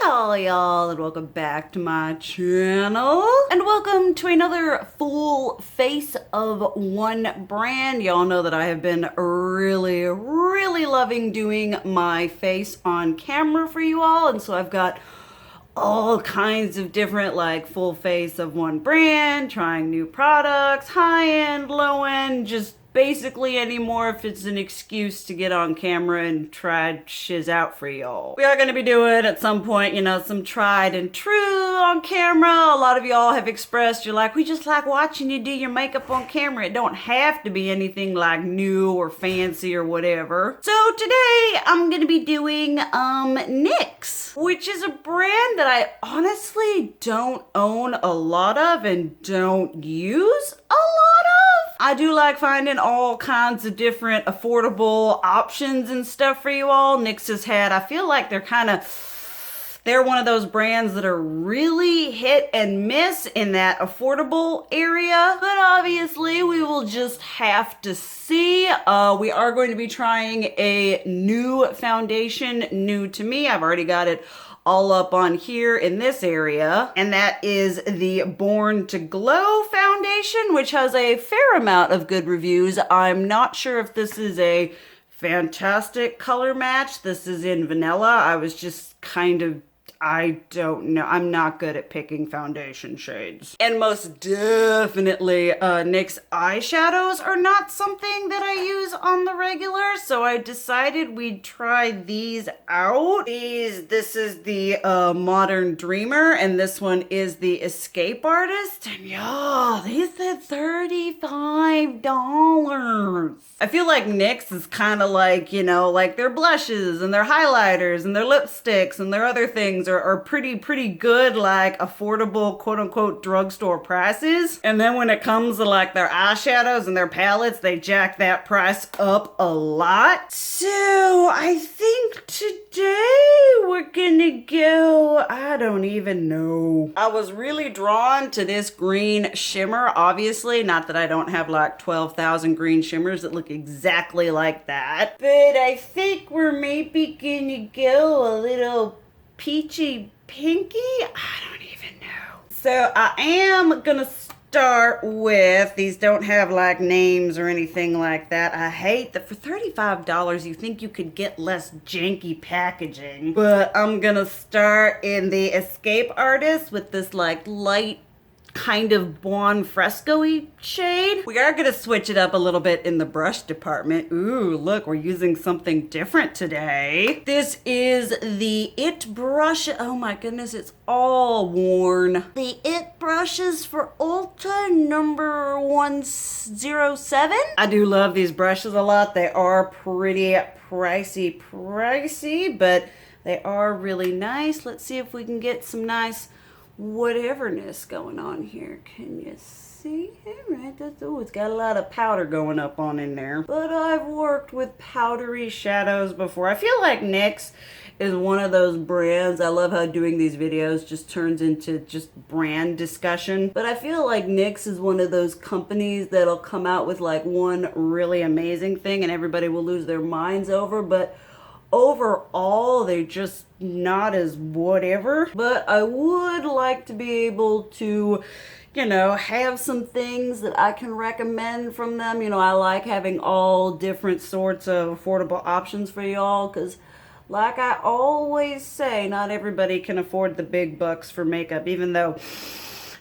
Howdy y'all, and welcome back to my channel. And welcome to another full face of one brand. Y'all know that I have been really loving doing my face on camera for you all. And so I've got all kinds of different like full face of one brand, trying new products, high end, low end, just basically anymore if it's an excuse to get on camera and try shiz out for y'all. We are going to be doing at some point, you know, some tried and true on camera. A lot of y'all have expressed you're like, we just like watching you do your makeup on camera. It don't have to be anything like new or fancy or whatever. So today I'm going to be doing NYX, which is a brand that I honestly don't own a lot of and don't use a lot of. I do like finding all kinds of different affordable options and stuff for you all. NYX has had, I feel like they're one of those brands that are really hit and miss in that affordable area. But obviously we will just have to see. We are going to be trying a new foundation, new to me. I've already got it all up on here in this area, and that is the Born to Glow foundation, which has a fair amount of good reviews. I'm not sure if this is a fantastic color match. This is in vanilla. I was just kind of, I don't know. I'm not good at picking foundation shades. And most definitely, NYX eyeshadows are not something that I use on the regular, so I decided we'd try these out. This is the Modern Dreamer, and this one is the Escape Artist. And y'all, these said $35. I feel like NYX is kind of like, you know, like their blushes and their highlighters and their lipsticks and their other things are pretty good, like affordable quote unquote drugstore prices. And then when it comes to like their eyeshadows and their palettes, they jack that price up a lot. So I think today we're gonna go, I don't even know. I was really drawn to this green shimmer, obviously, not that I don't have like 12,000 green shimmers that look exactly like that, but I think we're maybe gonna go a little peachy pinky. I don't even know. So I am gonna start with, these don't have like names or anything like that. I hate that for $35 you think you could get less janky packaging, but I'm gonna start in the Escape Artist with this like light kind of buon fresco-y shade. We are gonna switch it up a little bit in the brush department. Ooh, look, we're using something different today. This is the IT brush. Oh my goodness, it's all worn. The IT brushes for Ulta number 107. I do love these brushes a lot. They are pretty pricey, but they are really nice. Let's see if we can get some nice whateverness going on here. Can you see? Alright, that's, oh, it's got a lot of powder going up on in there. But I've worked with powdery shadows before. I feel like NYX is one of those brands. I love how doing these videos just turns into just brand discussion. But I feel like NYX is one of those companies that'll come out with like one really amazing thing and everybody will lose their minds over, but overall they're just not as whatever. But I would like to be able to, you know, have some things that I can recommend from them. You know, I like having all different sorts of affordable options for y'all, because like I always say, not everybody can afford the big bucks for makeup, even though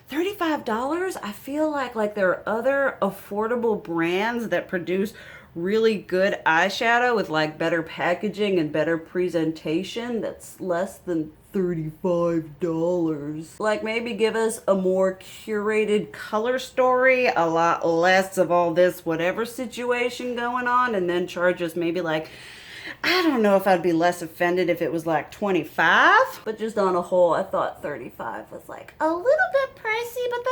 $35, I feel like there are other affordable brands that produce really good eyeshadow with like better packaging and better presentation that's less than $35. Like maybe give us a more curated color story, a lot less of all this whatever situation going on, and then charge us maybe like, I don't know if I'd be less offended if it was like 25, but just on a whole, I thought 35 was like a little bit pricey, but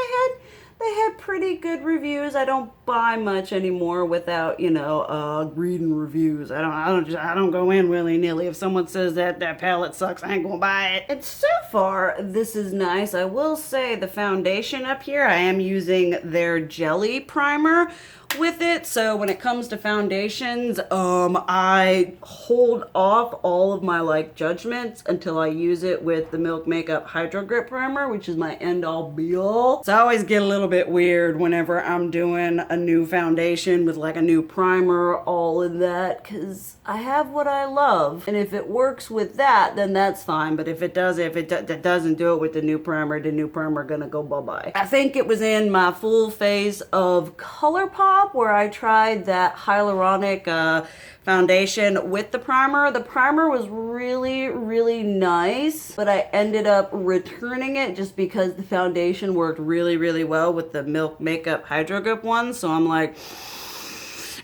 they had pretty good reviews. I don't buy much anymore without, you know, reading reviews. I don't go in willy-nilly. If someone says that palette sucks, I ain't gonna buy it. And so far, this is nice. I will say the foundation up here, I am using their jelly primer, with it. So when it comes to foundations, I hold off all of my like judgments until I use it with the Milk Makeup Hydro Grip Primer, which is my end all be all. So I always get a little bit weird whenever I'm doing a new foundation with like a new primer, all of that, because I have what I love. And if it works with that, then that's fine. But if it doesn't do it with the new primer gonna go bye-bye. I think it was in my full face of ColourPop where I tried that hyaluronic foundation with the primer. The primer was really, really nice, but I ended up returning it just because the foundation worked really, really well with the Milk Makeup Hydro Grip one. So I'm like,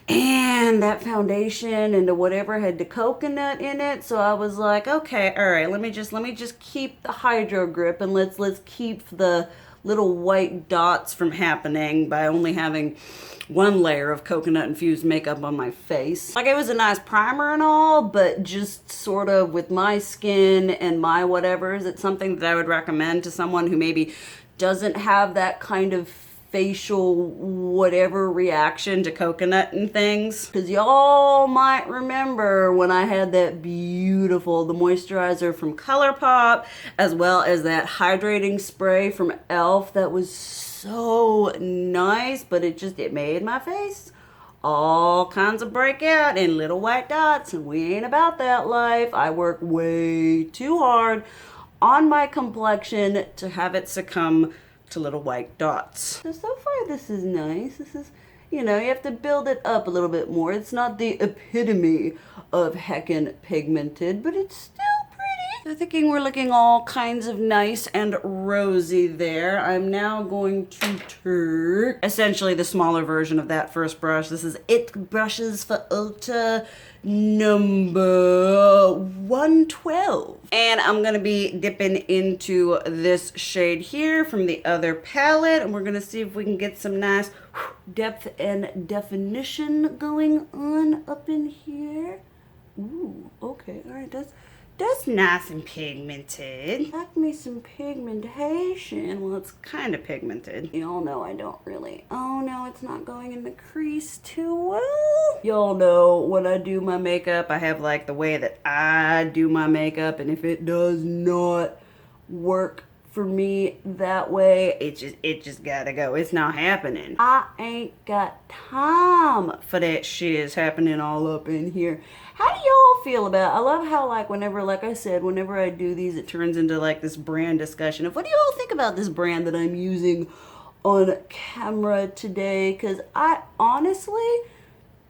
and that foundation and the whatever had the coconut in it, so I was like, okay, all right, let me just keep the Hydro Grip, and let's keep the little white dots from happening by only having one layer of coconut infused makeup on my face. Like, it was a nice primer and all, but just sort of with my skin and my whatevers, it's something that I would recommend to someone who maybe doesn't have that kind of facial whatever reaction to coconut and things. Because y'all might remember when I had that beautiful, the moisturizer from ColourPop, as well as that hydrating spray from e.l.f. that was so nice, but it made my face all kinds of breakout and little white dots, and we ain't about that life. I work way too hard on my complexion to have it succumb to little white dots. So far this is nice. This is, you know, you have to build it up a little bit more. It's not the epitome of heckin' pigmented, but it's still pretty. I'm thinking we're looking all kinds of nice and rosy there. I'm now going to take essentially the smaller version of that first brush. This is It Brushes for Ulta number 112. And I'm gonna be dipping into this shade here from the other palette, and we're gonna see if we can get some nice depth and definition going on up in here. Ooh, okay, all right, that's nice and pigmented. Like me some pigmentation. Well, it's kind of pigmented. Y'all know I don't really. Oh no, it's not going in the crease too well. Y'all know when I do my makeup, I have like the way that I do my makeup, and if it does not work for me that way, it just gotta go. It's not happening. I ain't got time for that shiz happening all up in here. How do y'all feel about it? I love how, like, whenever, like I said, whenever I do these, it turns into like this brand discussion of what do y'all think about this brand that I'm using on camera today? Because I honestly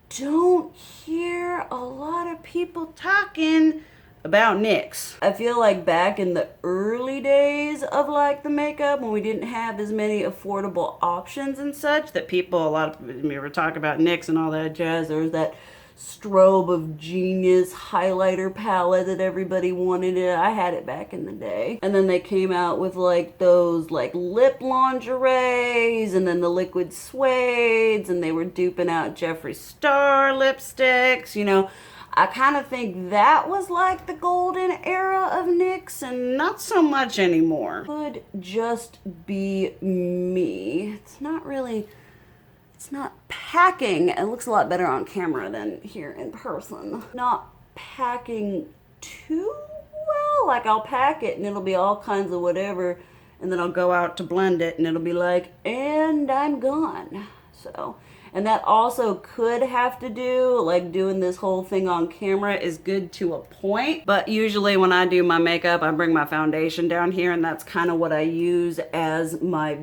don't hear a lot of people talking about NYX. I feel like back in the early days of like the makeup, when we didn't have as many affordable options and such, that people, a lot of people were talking about NYX and all that jazz. There was that strobe of genius highlighter palette that everybody wanted it. I had it back in the day. And then they came out with like those like lip lingeries and then the liquid suedes, and they were duping out Jeffree Star lipsticks, you know. I kind of think that was like the golden era of NYX, and not so much anymore. Could just be me. It's not really, it's not packing. It looks a lot better on camera than here in person. Not packing too well. Like, I'll pack it and it'll be all kinds of whatever, and then I'll go out to blend it and it'll be like, and I'm gone. So, and that also could have to do, like, doing this whole thing on camera is good to a point. But usually when I do my makeup, I bring my foundation down here, and that's kind of what I use as my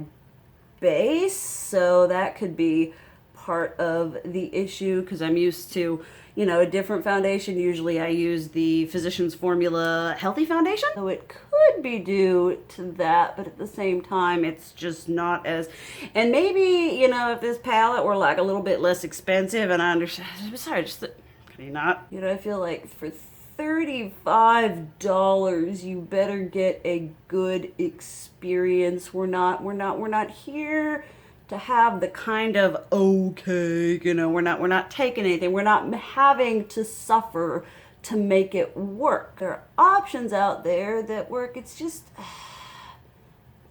base. So that could be part of the issue, because I'm used to, you know, a different foundation. Usually I use the Physicians Formula Healthy Foundation. So it could be due to that, but at the same time, it's just not as, and maybe, you know, if this palette were like a little bit less expensive, and I understand, sorry, just, can you not? You know, I feel like for $35, you better get a good experience. We're not here to have the kind of okay, you know, we're not taking anything. We're not having to suffer to make it work. There are options out there that work. It's just,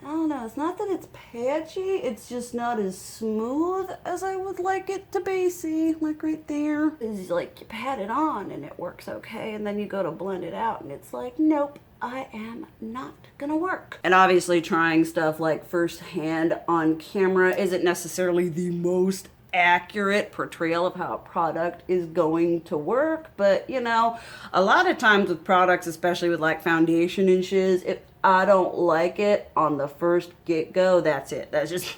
I don't know, it's not that it's patchy, it's just not as smooth as I would like it to be. See, like right there. It's like you pat it on and it works okay, and then you go to blend it out and it's like, nope, I am not gonna work. And obviously trying stuff like firsthand on camera isn't necessarily the most accurate portrayal of how a product is going to work, but you know, a lot of times with products, especially with like foundation and shiz, if I don't like it on the first get-go, that's it. That's just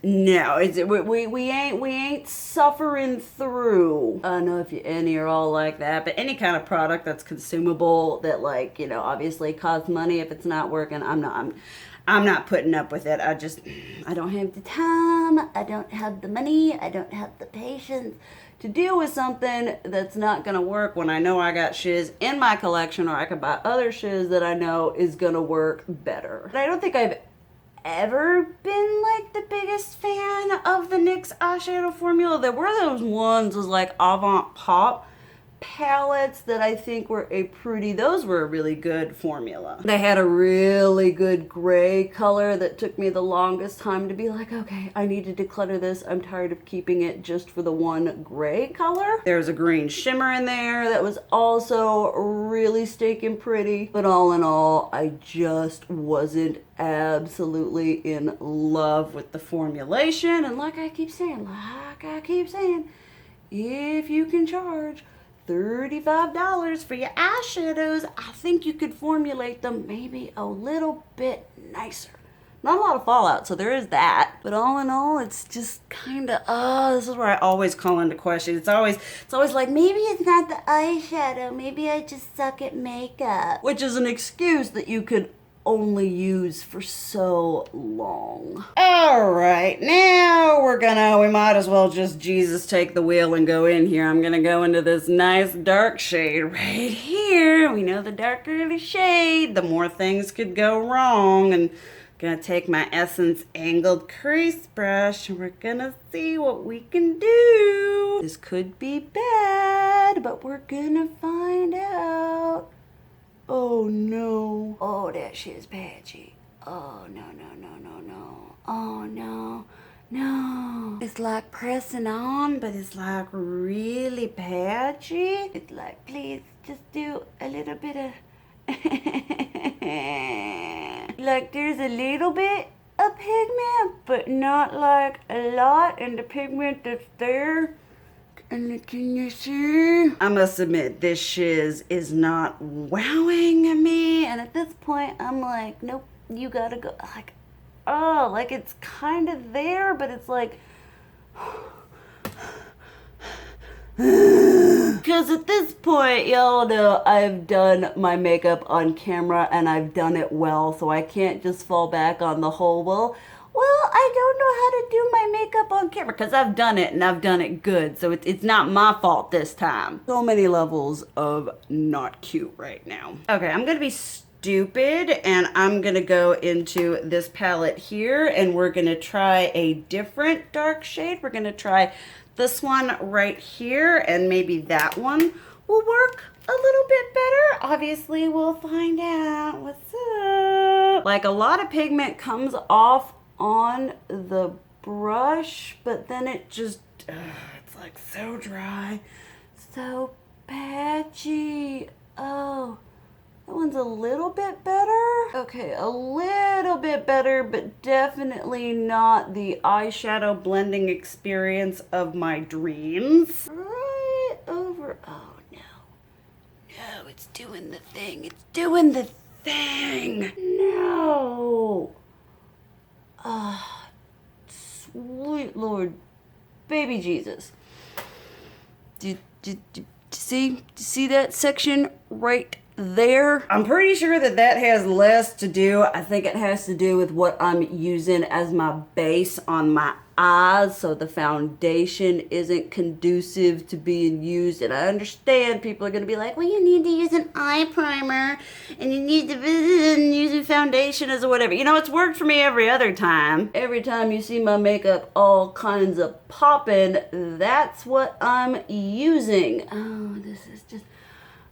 no. It's we ain't suffering through. I don't know if any are all like that, but any kind of product that's consumable that, like, you know, obviously costs money, if it's not working, I'm not putting up with it. I don't have the time, I don't have the money, I don't have the patience to deal with something that's not gonna work when I know I got shiz in my collection, or I can buy other shiz that I know is gonna work better. But I don't think I've ever been like the biggest fan of the NYX eyeshadow formula. There were those ones, was like Avant Pop palettes that I think were those were a really good formula. They had a really good gray color that took me the longest time to be like, okay, I need to declutter this. I'm tired of keeping it just for the one gray color. There's a green shimmer in there that was also really stinking pretty. But all in all, I just wasn't absolutely in love with the formulation. And like I keep saying, if you can charge $35 for your eyeshadows, I think you could formulate them maybe a little bit nicer. Not a lot of fallout, so there is that. But all in all, it's just kind of, this is where I always call into question. It's always like, maybe it's not the eyeshadow, maybe I just suck at makeup. Which is an excuse that you could only use for so long. All right, now we might as well just Jesus take the wheel and go in here. I'm gonna go into this nice dark shade right here. We know the darker the shade, the more things could go wrong. And I'm gonna take my Essence angled crease brush and we're gonna see what we can do. This could be bad, but we're gonna find out. Oh no. Oh, that shit is patchy. Oh no. Oh no. No. It's like pressing on, but it's like really patchy. It's like, please just do a little bit of like there's a little bit of pigment, but not like a lot, and the pigment that's there, and can you see? I must admit, this shiz is not wowing me, and at this point, I'm like, nope, you gotta go, like, oh, like it's kind of there, but it's like, because at this point, y'all know I've done my makeup on camera, and I've done it well, so I can't just fall back on the whole, well, I don't know how to do my makeup on camera, because I've done it and I've done it good, so it's not my fault this time. So many levels of not cute right now. Okay, I'm gonna be stupid and I'm gonna go into this palette here, and we're gonna try a different dark shade. We're gonna try this one right here, and maybe that one will work a little bit better. Obviously, we'll find out what's up. Like, a lot of pigment comes off on the brush, but then it just, it's like so dry, so patchy. Oh, that one's a little bit better. Okay, a little bit better, but definitely not the eyeshadow blending experience of my dreams. Right over, oh no. No, it's doing the thing. It's doing the thing. No. Ah, sweet Lord, baby Jesus. Do you see that section right there? I'm pretty sure that has less to do. I think it has to do with what I'm using as my base on my eyes, so the foundation isn't conducive to being used. And I understand people are going to be like, well, you need to use an eye primer and you need to use a foundation as or whatever. You know, it's worked for me every other time. Every time you see my makeup all kinds of popping, that's what I'm using. Oh, this is just,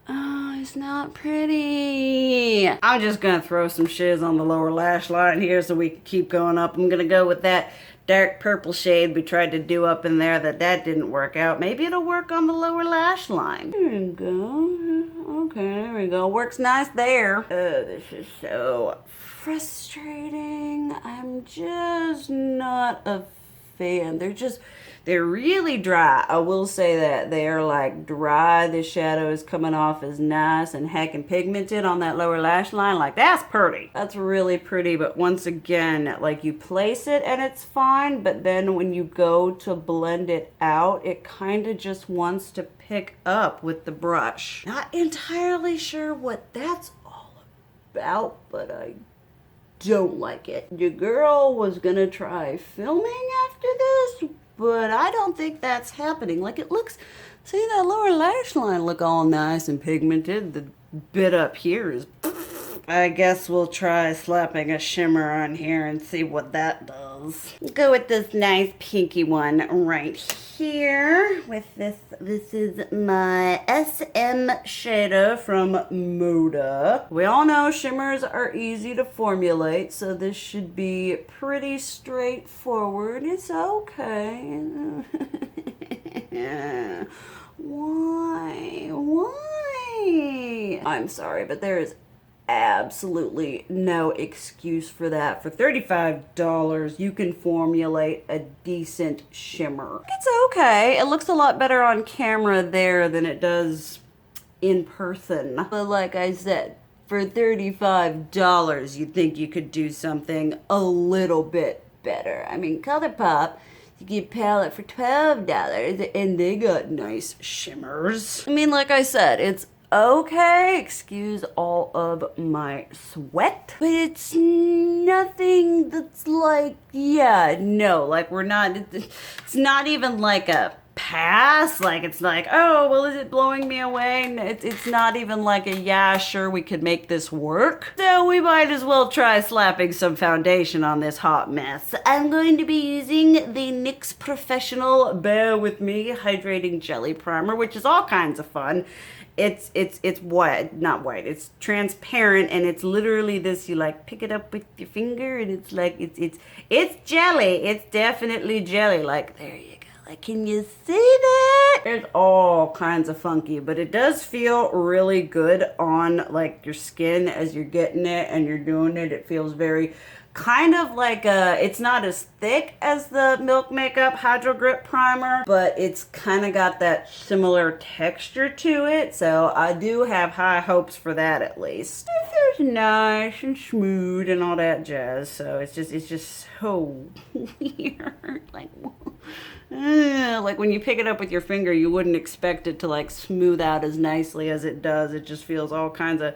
Oh, it's not pretty. I'm just gonna throw some shiz on the lower lash line here so we can keep going up. I'm gonna go with that dark purple shade we tried to do up in there that didn't work out. Maybe it'll work on the lower lash line. There we go. Okay, there we go. Works nice there. Oh, this is so frustrating. I'm just not a fan. They're really dry. I will say that they are like dry. The shadow is coming off as nice and heckin' pigmented on that lower lash line. Like, that's pretty. That's really pretty. But once again, like, you place it and it's fine, but then when you go to blend it out, it kind of just wants to pick up with the brush. Not entirely sure what that's all about, but I don't like it. Your girl was gonna try filming after this, but I don't think that's happening. Like, it looks, see that lower lash line look all nice and pigmented. The bit up here is, I guess we'll try slapping a shimmer on here and see what that does. Go with this nice pinky one right here with this. This is my SM shadow from Moda. We all know shimmers are easy to formulate, so this should be pretty straightforward. It's okay. Why? I'm sorry, but there is absolutely no excuse for that. For $35, you can formulate a decent shimmer. It's okay. It looks a lot better on camera there than it does in person. But like I said, for $35, you think you could do something a little bit better. I mean, ColourPop, you get a palette for $12 and they got nice shimmers. I mean, like I said, it's okay, excuse all of my sweat, but it's nothing that's like, yeah, no, like it's not even like a pass, like it's like, oh, well, is it blowing me away? It's not even like a, yeah, sure, we could make this work. So we might as well try slapping some foundation on this hot mess. I'm going to be using the NYX Professional, bear with me, Hydrating Jelly Primer, which is all kinds of fun. It's white, not white, it's transparent, and it's literally this, you like pick it up with your finger and it's like, it's jelly. It's definitely jelly. Like, there you go. Like, can you see that? There's all kinds of funky, but it does feel really good on like your skin as you're getting it and you're doing it. It feels very kind of like it's not as thick as the Milk Makeup Hydro Grip Primer, but it's kind of got that similar texture to it, so I do have high hopes for that at least. It feels nice and smooth and all that jazz, so it's just so weird. Like when you pick it up with your finger, you wouldn't expect it to like smooth out as nicely as it does. It just feels all kinds of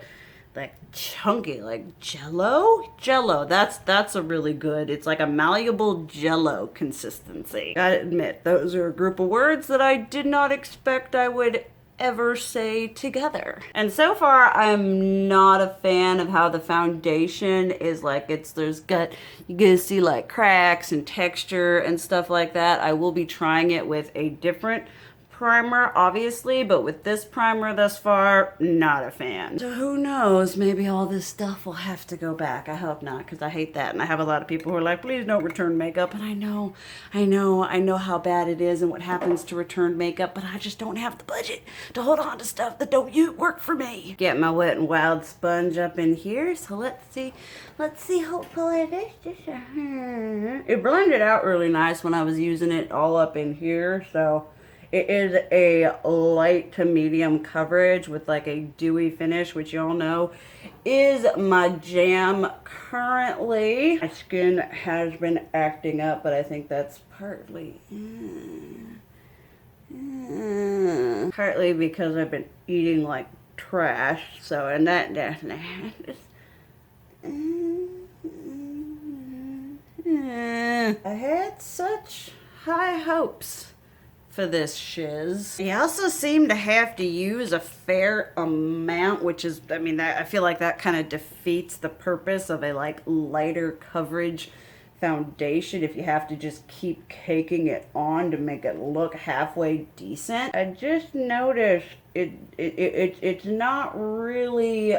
like chunky, like jello. That's a really good, it's like a malleable jello consistency. Gotta admit, those are a group of words that I did not expect I would ever say together. And so far, I'm not a fan of how the foundation is like, you're gonna see like cracks and texture and stuff like that. I will be trying it with a different primer, obviously, but with this primer thus far, not a fan. So who knows, maybe all this stuff will have to go back. I hope not, because I hate that, and I have a lot of people who are like, please don't return makeup, and I know how bad it is and what happens to return makeup, but I just don't have the budget to hold on to stuff that don't work for me. Get my Wet n Wild sponge up in here, so let's see, hopefully this it blended out really nice when I was using it all up in here, so it is a light to medium coverage with like a dewy finish, which y'all know is my jam currently. My skin has been acting up, but I think that's partly because I've been eating like trash. So, and that definitely I had such high hopes for this shiz. You also seem to have to use a fair amount, which is, I mean, I feel like that kind of defeats the purpose of a like lighter coverage foundation if you have to just keep caking it on to make it look halfway decent. I just noticed it's not really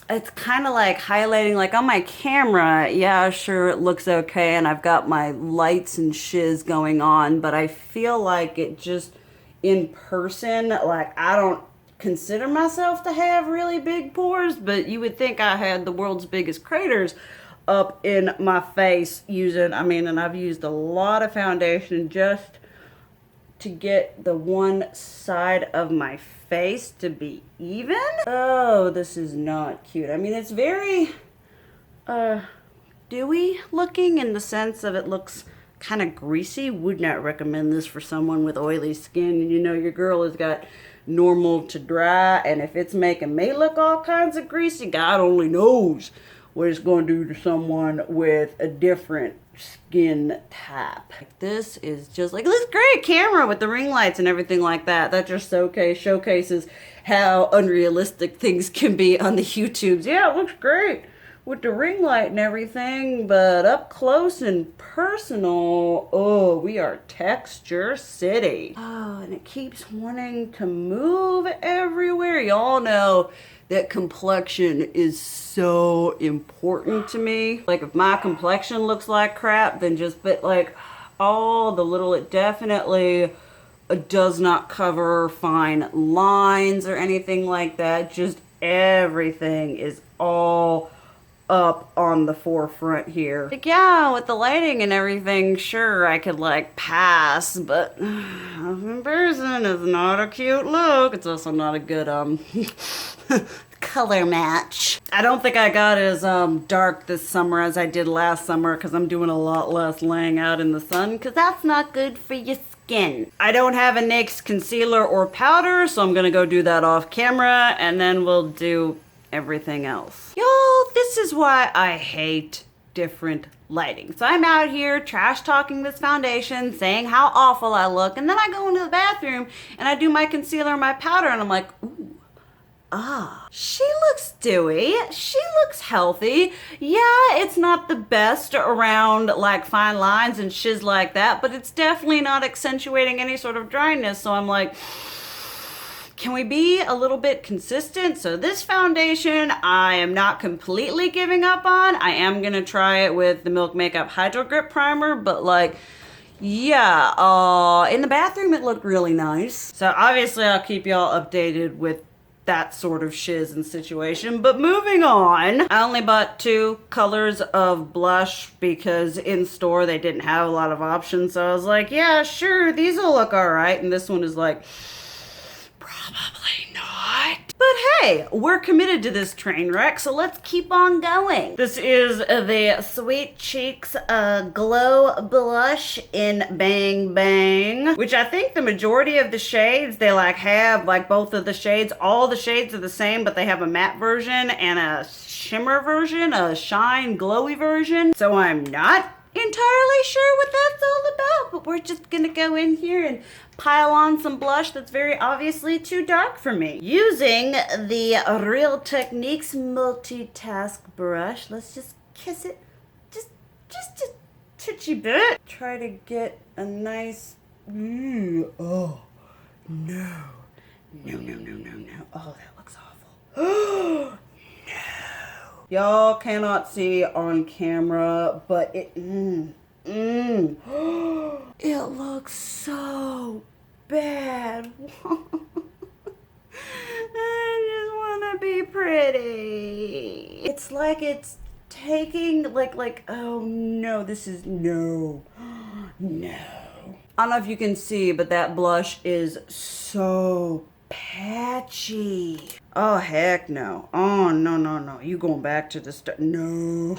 it's kind of like highlighting, like on my camera, yeah, sure, it looks okay, and I've got my lights and shiz going on, but I feel like it just, in person, like, I don't consider myself to have really big pores, but you would think I had the world's biggest craters up in my face using, I mean, and I've used a lot of foundation just to get the one side of my face to be even. Oh, this is not cute. I mean, it's very dewy looking in the sense of it looks kind of greasy. Would not recommend this for someone with oily skin. You know, your girl has got normal to dry, and if it's making me look all kinds of greasy, God only knows what it's going to do to someone with a different skin type. Like, this is just like this great camera with the ring lights and everything like that. That just showcases how unrealistic things can be on the YouTubes. Yeah, it looks great with the ring light and everything, but up close and personal, oh, we are texture city. Oh, and it keeps wanting to move everywhere. Y'all know that complexion is so important to me. Like, if my complexion looks like crap, then just, but like, all the little, it definitely does not cover fine lines or anything like that. Just everything is all up on the forefront here. Like, yeah, with the lighting and everything, sure, I could like pass, but in person is not a cute look. It's also not a good color match. I don't think I got as dark this summer as I did last summer, because I'm doing a lot less laying out in the sun, because that's not good for your skin. I don't have a NYX concealer or powder, so I'm gonna go do that off camera, and then we'll do everything else. Y'all, this is why I hate different lighting. So I'm out here trash talking this foundation, saying how awful I look, and then I go into the bathroom and I do my concealer and my powder, and I'm like, ooh, she looks dewy. She looks healthy. Yeah, it's not the best around like fine lines and shiz like that, but it's definitely not accentuating any sort of dryness. So I'm like, can we be a little bit consistent? So this foundation, I am not completely giving up on. I am gonna try it with the Milk Makeup Hydro Grip Primer, but like, yeah, in the bathroom it looked really nice. So obviously I'll keep y'all updated with that sort of shiz and situation. But moving on, I only bought 2 colors of blush because in store they didn't have a lot of options. So I was like, yeah, sure, these will look all right. And this one is like, probably not. But hey, we're committed to this train wreck, so let's keep on going. This is the Sweet Cheeks Glow Blush in Bang Bang, which I think the majority of the shades, they like have like both of the shades. All the shades are the same, but they have a matte version and a shimmer version, a shine glowy version. So I'm not entirely sure what that's all about, but we're just gonna go in here and pile on some blush that's very obviously too dark for me. Using the Real Techniques multitask brush, let's just kiss it just a titchy bit. Try to get a nice, oh, no. Oh, that looks awful. Y'all cannot see on camera, but it, it looks so bad. I just want to be pretty. It's like it's taking, like, oh no, this is, no. I don't know if you can see, but that blush is so patchy. Oh, heck no. Oh, no. You going back to the start. No.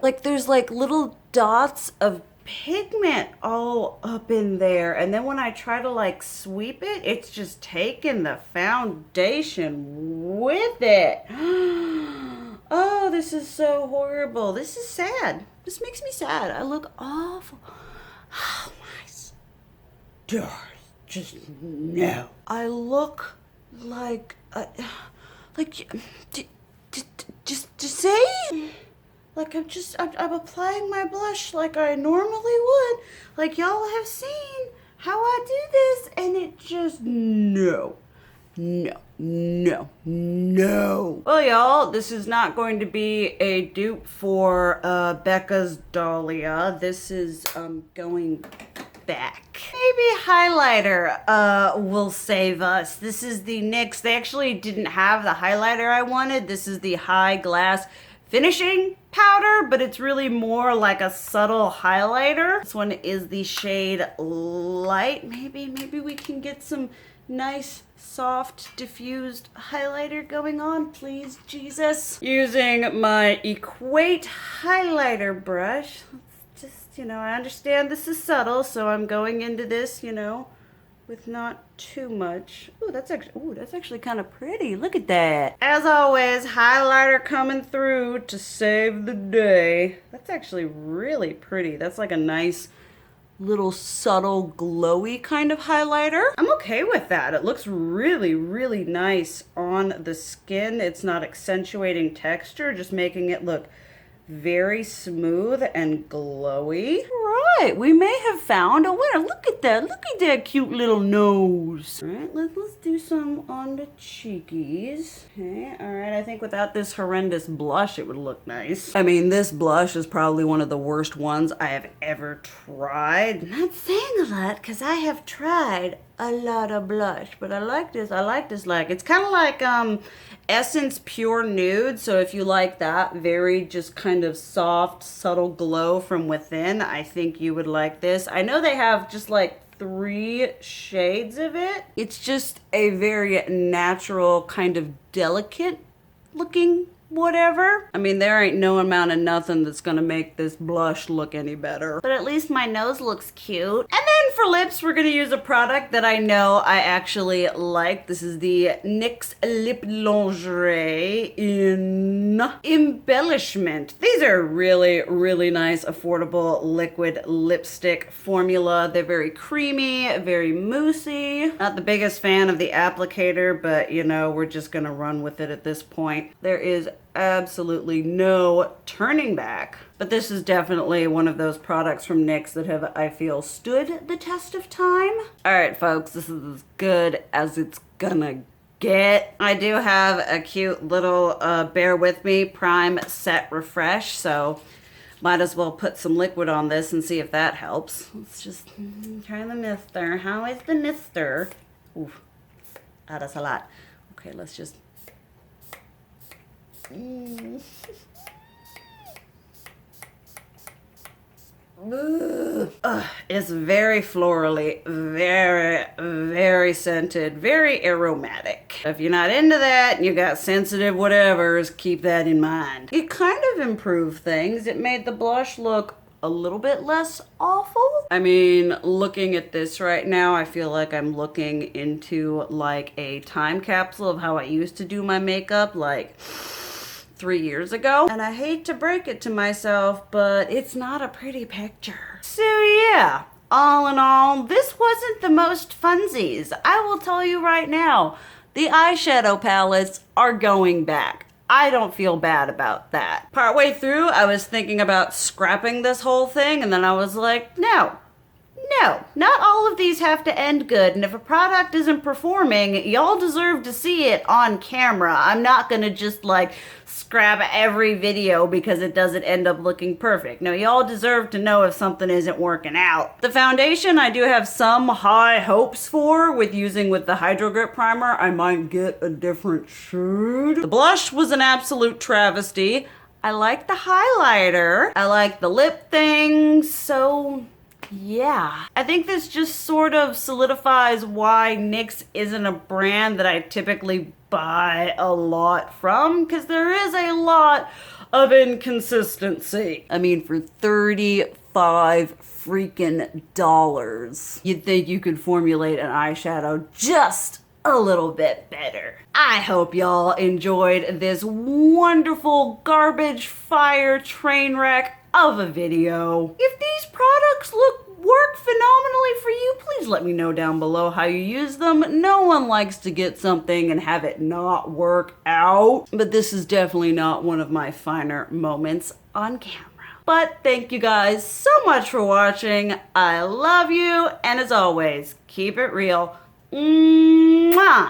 Like, there's like little dots of pigment all up in there. And then when I try to like sweep it, it's just taking the foundation with it. Oh, this is so horrible. This is sad. This makes me sad. I look awful. Oh my stars, just no. I look like Like, just say, like I'm applying my blush like I normally would. Like y'all have seen how I do this, and it just, no. Well, y'all, this is not going to be a dupe for Becca's Dahlia. This is going back. Maybe highlighter will save us. This is the NYX. They actually didn't have the highlighter I wanted. This is the High Glass finishing powder, but it's really more like a subtle highlighter. This one is the shade Light. Maybe we can get some nice, soft, diffused highlighter going on, please, Jesus. Using my Equate highlighter brush. Let's just, I understand this is subtle, so I'm going into this, with not too much. Ooh, that's actually kind of pretty. Look at that. As always, highlighter coming through to save the day. That's actually really pretty. That's like a nice little subtle glowy kind of highlighter. I'm okay with that. It looks really, really nice on the skin. It's not accentuating texture, just making it look very smooth and glowy. Right, we may have found a winner. Look at that cute little nose. All right, let's do some on the cheekies. Okay, all right, I think without this horrendous blush, it would look nice. I mean, this blush is probably one of the worst ones I have ever tried. I'm not saying a lot, because I have tried a lot of blush, but I like this. It's kind of like Essence Pure Nude. So if you like that very just kind of soft, subtle glow from within, I think you would like this. I know they have just like 3 shades of it. It's just a very natural, kind of delicate looking whatever. I mean, there ain't no amount of nothing that's gonna make this blush look any better. But at least my nose looks cute. And then for lips, we're gonna use a product that I know I actually like. This is the NYX Lip Lingerie in Embellishment. These are really, really nice, affordable liquid lipstick formula. They're very creamy, very moussey. Not the biggest fan of the applicator, but we're just gonna run with it at this point. There is absolutely no turning back. But this is definitely one of those products from NYX that have, I feel, stood the test of time. All right, folks, this is as good as it's gonna get. I do have a cute little Bear With Me Prime Set Refresh, so might as well put some liquid on this and see if that helps. Let's just try the mister. How is the mister? Oof. Ah, that's a lot. Okay, let's just it's very florally, very, very scented, very aromatic. If you're not into that and you got sensitive whatevers, keep that in mind. It kind of improved things. It made the blush look a little bit less awful. I mean, looking at this right now, I feel like I'm looking into like a time capsule of how I used to do my makeup like 3 years ago. And I hate to break it to myself, but it's not a pretty picture. So yeah, all in all, this wasn't the most funsies. I will tell you right now, the eyeshadow palettes are going back. I don't feel bad about that. Partway through, I was thinking about scrapping this whole thing, and then I was like, no, not all of these have to end good, and if a product isn't performing, y'all deserve to see it on camera. I'm not gonna just like scrap every video because it doesn't end up looking perfect. No, y'all deserve to know if something isn't working out. The foundation, I do have some high hopes for with using with the Hydro Grip Primer. I might get a different shade. The blush was an absolute travesty. I like the highlighter. I like the lip thing, so yeah. I think this just sort of solidifies why NYX isn't a brand that I typically buy a lot from, because there is a lot of inconsistency. I mean, for $35 freaking dollars, you'd think you could formulate an eyeshadow just a little bit better. I hope y'all enjoyed this wonderful garbage fire train wreck of a video. If these products work worked phenomenally for you, please let me know down below how you use them. No one likes to get something and have it not work out, but this is definitely not one of my finer moments on camera. But thank you guys so much for watching. I love you, and as always, keep it real. Mwah!